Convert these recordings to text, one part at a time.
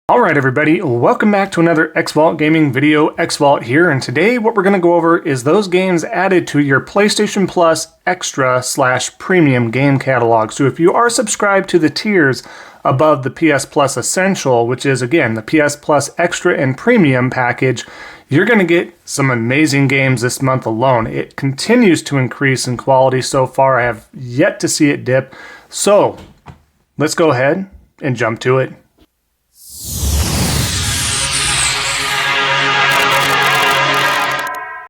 Alright everybody, welcome back to another Xvault gaming video. Xvault here, and today what we're going to go over is those games added to your PlayStation Plus Extra / Premium game catalog. So if you are subscribed to the tiers above the PS Plus Essential, which is again the PS Plus Extra and Premium package, you're going to get some amazing games this month alone. It continues to increase in quality so far. I have yet to see it dip. So let's go ahead and jump to it.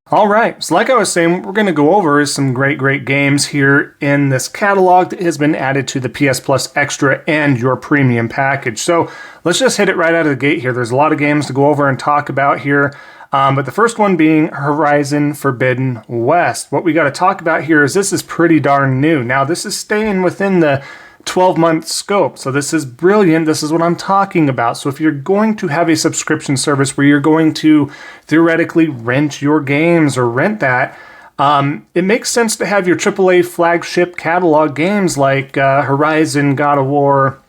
Alright, so like I was saying, what we're going to go over is some great games here in this catalog that has been added to the PS Plus Extra and your Premium package. So let's just hit it right out of the gate here. There's a lot of games to go over and talk about here, but the first one being Horizon Forbidden West. What we got to talk about here is this is pretty darn new. Now this is staying within the 12-month scope. So this is brilliant. This is what I'm talking about. So if you're going to have a subscription service where you're going to theoretically rent your games or rent that, it makes sense to have your AAA flagship catalog games like Horizon, God of War,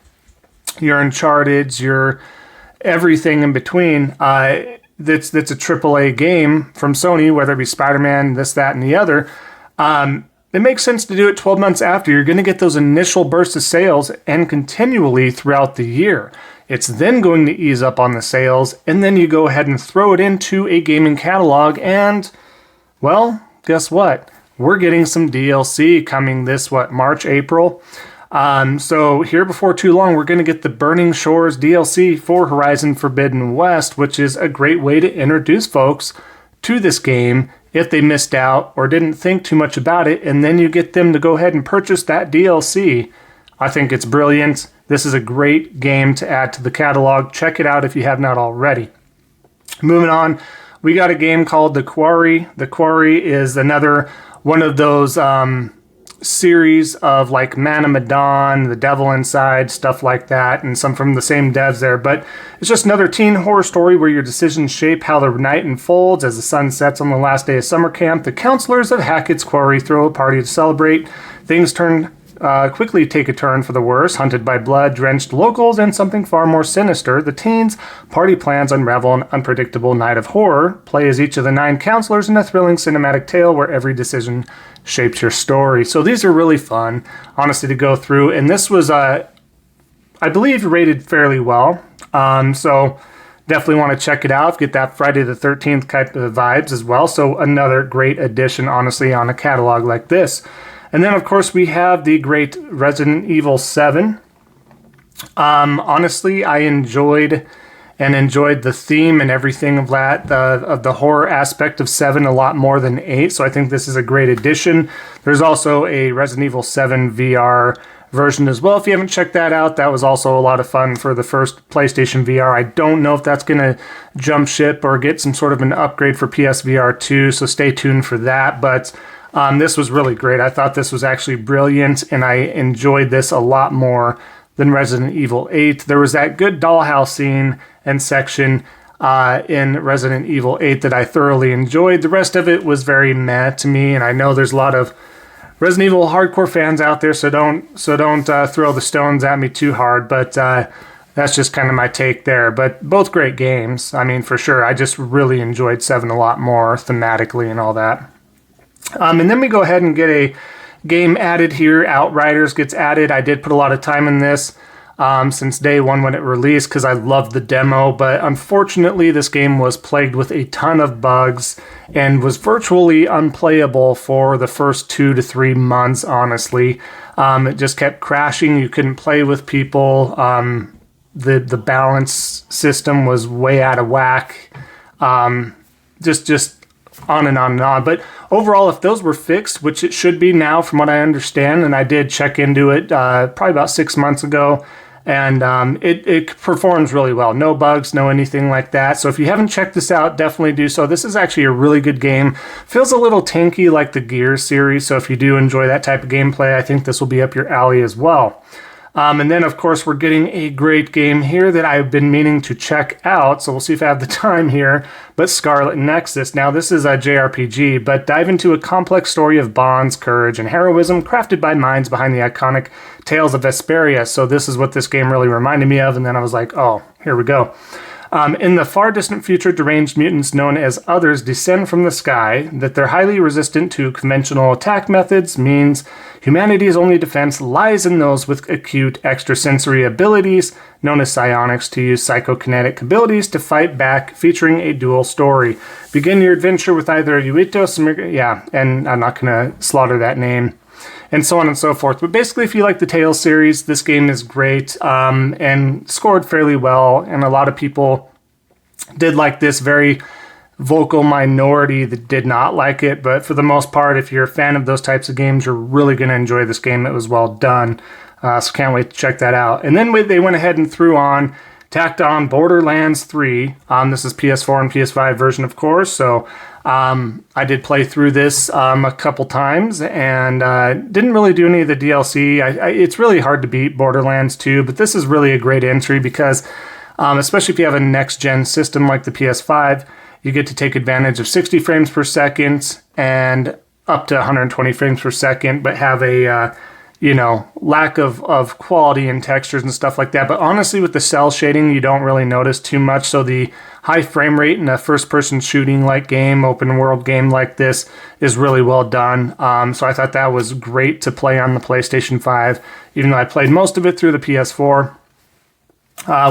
your Uncharted, your everything in between. That's a AAA game from Sony, whether it be Spider-Man, this, that, and the other. It makes sense to do it 12 months after. You're going to get those initial bursts of sales and continually throughout the year. It's then going to ease up on the sales, and then you go ahead and throw it into a gaming catalog, and, well, guess what? We're getting some DLC coming this, March, April? So here before too long, we're going to get the Burning Shores DLC for Horizon Forbidden West, which is a great way to introduce folks to this game if they missed out or didn't think too much about it, and then you get them to go ahead and purchase that DLC. I think it's brilliant. This is a great game to add to the catalog. Check it out if you have not already. Moving on, we got a game called The Quarry. The Quarry is another one of those series of like Man of Medan, The Devil Inside, stuff like that, and some from the same devs there. But it's just another teen horror story where your decisions shape how the night unfolds. As the sun sets on the last day of summer camp, the counselors of Hackett's Quarry throw a party to celebrate. Things quickly take a turn for the worse. Hunted by blood-drenched locals and something far more sinister, the teens' party plans unravel an unpredictable night of horror. Play as each of the 9 counselors in a thrilling cinematic tale where every decision shapes your story. So these are really fun, honestly, to go through. And this was, I believe, rated fairly well. So definitely want to check it out. Get that Friday the 13th type of vibes as well. So another great addition, honestly, on a catalog like this. And then, of course, we have the great Resident Evil 7. Honestly, I enjoyed the theme and everything of that, of the horror aspect of 7 a lot more than 8. So I think this is a great addition. There's also a Resident Evil 7 VR version as well. If you haven't checked that out, that was also a lot of fun for the first PlayStation VR. I don't know if that's going to jump ship or get some sort of an upgrade for PSVR 2, so stay tuned for that. But this was really great. I thought this was actually brilliant, and I enjoyed this a lot more than Resident Evil 8. There was that good dollhouse scene and section in Resident Evil 8 that I thoroughly enjoyed. The rest of it was very meh to me, and I know there's a lot of Resident Evil hardcore fans out there, so don't throw the stones at me too hard, but that's just kind of my take there. But both great games, I mean, for sure. I just really enjoyed 7 a lot more thematically and all that. And then we go ahead and get a game added here. Outriders gets added. I did put a lot of time in this since day one when it released because I loved the demo, but unfortunately this game was plagued with a ton of bugs and was virtually unplayable for the first 2 to 3 months, honestly. It just kept crashing. You couldn't play with people. The balance system was way out of whack. Just on and on and on. But overall, if those were fixed, which it should be now from what I understand, and I did check into it probably about 6 months ago, and it performs really well. No bugs, no anything like that. So if you haven't checked this out, definitely do so. This is actually a really good game. Feels a little tanky like the Gears series, so if you do enjoy that type of gameplay, I think this will be up your alley as well. And then, of course, we're getting a great game here that I've been meaning to check out. So we'll see if I have the time here. But Scarlet Nexus. Now, this is a JRPG, but dive into a complex story of bonds, courage, and heroism crafted by minds behind the iconic Tales of Vesperia. So this is what this game really reminded me of. And then I was like, oh, here we go. In the far distant future, deranged mutants known as Others descend from the sky. That they're highly resistant to conventional attack methods means humanity's only defense lies in those with acute extrasensory abilities, known as psionics, to use psychokinetic abilities to fight back, featuring a dual story. Begin your adventure with either Yuito, and I'm not going to slaughter that name, and so on and so forth. But basically, if you like the Tales series, this game is great and scored fairly well. And a lot of people did like this, very vocal minority that did not like it. But for the most part, if you're a fan of those types of games, you're really going to enjoy this game. It was well done. So can't wait to check that out. And then they went ahead and tacked on Borderlands 3. This is PS4 and PS5 version, of course. So I did play through this a couple times and didn't really do any of the DLC. It's really hard to beat Borderlands 2, but this is really a great entry because, especially if you have a next-gen system like the PS5, you get to take advantage of 60 frames per second and up to 120 frames per second, but have a lack of quality and textures and stuff like that. But honestly, with the cell shading, you don't really notice too much. So the high frame rate in a first-person shooting-like game, open-world game like this is really well done. So I thought that was great to play on the PlayStation 5, even though I played most of it through the PS4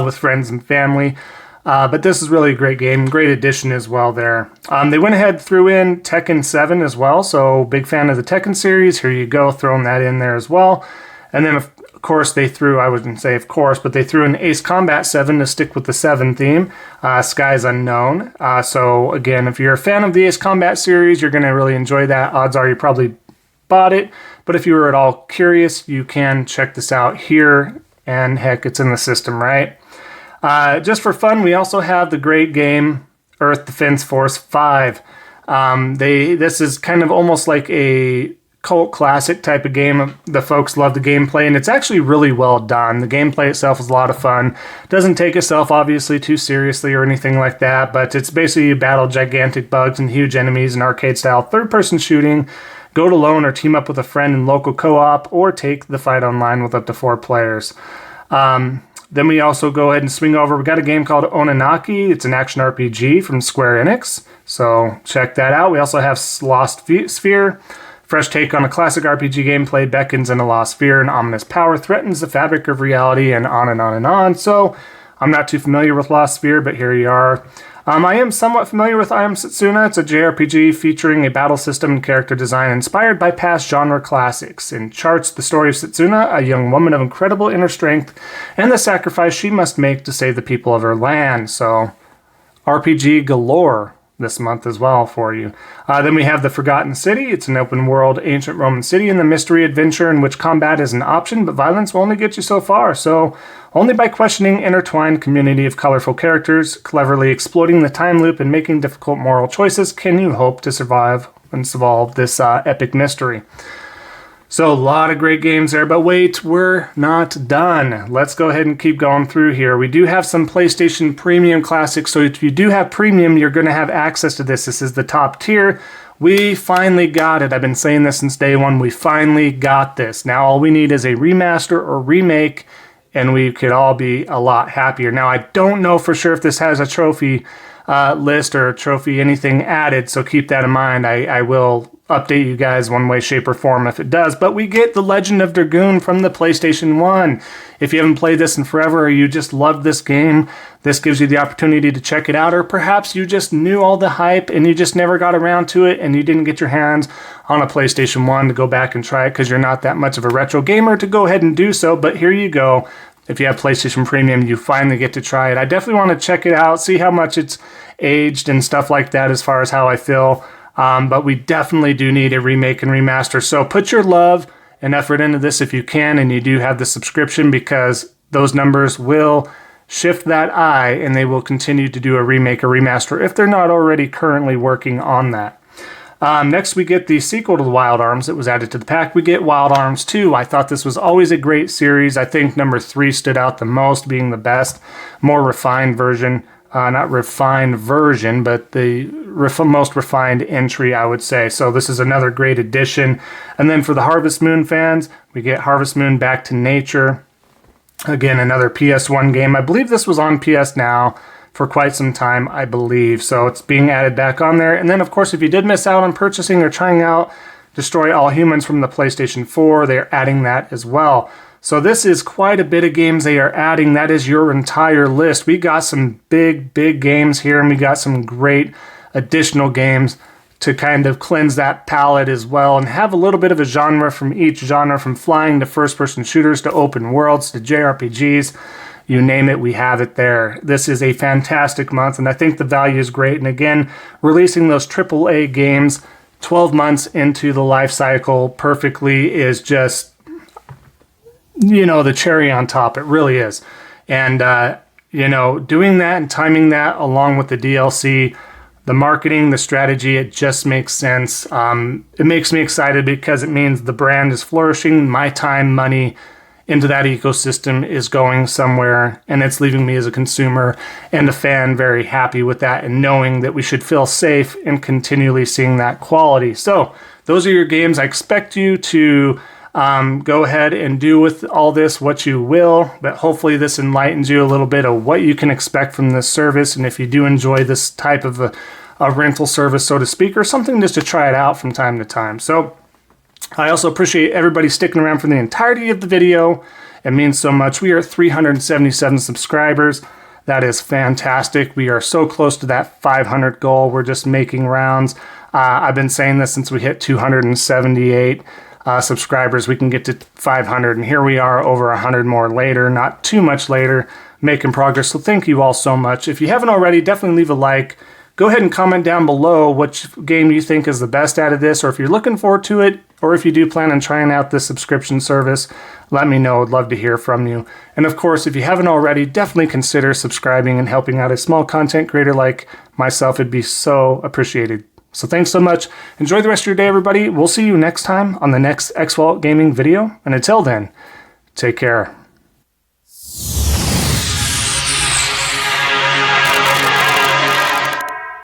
with friends and family. But this is really a great game, great addition as well there. They went ahead, threw in Tekken 7 as well, so big fan of the Tekken series. Here you go, throwing that in there as well. And then, of course, they threw in Ace Combat 7 to stick with the 7 theme, Skies Unknown. So, again, if you're a fan of the Ace Combat series, you're going to really enjoy that. Odds are you probably bought it, but if you were at all curious, you can check this out here, and heck, it's in the system, right? Just for fun, we also have the great game Earth Defense Force 5. This is kind of almost like a cult classic type of game. The folks love the gameplay, and it's actually really well done. The gameplay itself is a lot of fun. Doesn't take itself obviously too seriously or anything like that, but it's basically you battle gigantic bugs and huge enemies in arcade-style third-person shooting. Go it alone or team up with a friend in local co-op, or take the fight online with up to 4 players. Then we also go ahead and swing over. We got a game called Onanaki. It's an action RPG from Square Enix, so check that out. We also have Lost Sphere. Fresh take on a classic RPG gameplay beckons in a lost sphere. An ominous power threatens the fabric of reality, and on and on and on. So I'm not too familiar with Lost Sphere, but here you are. I am somewhat familiar with I Am Setsuna. It's a JRPG featuring a battle system and character design inspired by past genre classics, and charts the story of Setsuna, a young woman of incredible inner strength, and the sacrifice she must make to save the people of her land. So, RPG galore this month as well for you. Then we have The Forgotten City. It's an open-world ancient Roman city in the mystery adventure in which combat is an option, but violence will only get you so far. So, only by questioning intertwined community of colorful characters, cleverly exploiting the time loop, and making difficult moral choices can you hope to survive and solve this epic mystery. So a lot of great games there, but wait, we're not done. Let's go ahead and keep going through here. We do have some PlayStation Premium Classics, so if you do have Premium, you're going to have access to this. This is the top tier. We finally got it. I've been saying this since day one. We finally got this. Now all we need is a remaster or remake, and we could all be a lot happier. Now, I don't know for sure if this has a trophy list or a trophy anything added, so keep that in mind. I will update you guys one way, shape, or form if it does. But we get The Legend of Dragoon from the PlayStation 1. If you haven't played this in forever, or you just love this game, this gives you the opportunity to check it out. Or perhaps you just knew all the hype and you just never got around to it, and you didn't get your hands on a PlayStation 1 to go back and try it because you're not that much of a retro gamer to go ahead and do so. But here you go. If you have PlayStation Premium, you finally get to try it. I definitely want to check it out, see how much it's aged and stuff like that as far as how I feel. But we definitely do need a remake and remaster. So put your love and effort into this if you can, and you do have the subscription, because those numbers will shift that eye and they will continue to do a remake or remaster if they're not already currently working on that. Next, we get the sequel to the Wild Arms that was added to the pack. We get Wild Arms 2. I thought this was always a great series. I think number 3 stood out the most, being the best, more refined version. Not refined version, but the most refined entry, I would say. So this is another great addition. And then for the Harvest Moon fans, we get Harvest Moon Back to Nature. Again, another PS1 game. I believe this was on PS Now for quite some time, I believe. So it's being added back on there. And then, of course, if you did miss out on purchasing or trying out Destroy All Humans from the PlayStation 4, they're adding that as well. So this is quite a bit of games they are adding. That is your entire list. We got some big games here, and we got some great additional games to kind of cleanse that palette as well and have a little bit of a genre from each genre, from flying to first-person shooters to open worlds to JRPGs. You name it, we have it there. This is a fantastic month, and I think the value is great. And again, releasing those AAA games 12 months into the life cycle perfectly is just, you know, the cherry on top. It really is. And, you know, doing that and timing that along with the DLC, the marketing, the strategy, it just makes sense. It makes me excited because it means the brand is flourishing. My time, money into that ecosystem is going somewhere, and it's leaving me as a consumer and a fan very happy with that, and knowing that we should feel safe and continually seeing that quality. So those are your games. I expect you to go ahead and do with all this what you will, but hopefully this enlightens you a little bit of what you can expect from this service. And if you do enjoy this type of a rental service, so to speak, or something just to try it out from time to time. So I also appreciate everybody sticking around for the entirety of the video. It means so much. We are at 377 subscribers. That is fantastic. We are so close to that 500 goal. We're just making rounds. I've been saying this since we hit 278 subscribers. We can get to 500, and here we are over 100 more later, not too much later, making progress. So thank you all so much. If you haven't already, definitely leave a like. Go ahead and comment down below which game you think is the best out of this, or if you're looking forward to it, or if you do plan on trying out this subscription service, let me know. I'd love to hear from you. And of course, if you haven't already, definitely consider subscribing and helping out a small content creator like myself. It'd be so appreciated. So thanks so much. Enjoy the rest of your day, everybody. We'll see you next time on the next Xvault Gaming video. And until then, take care.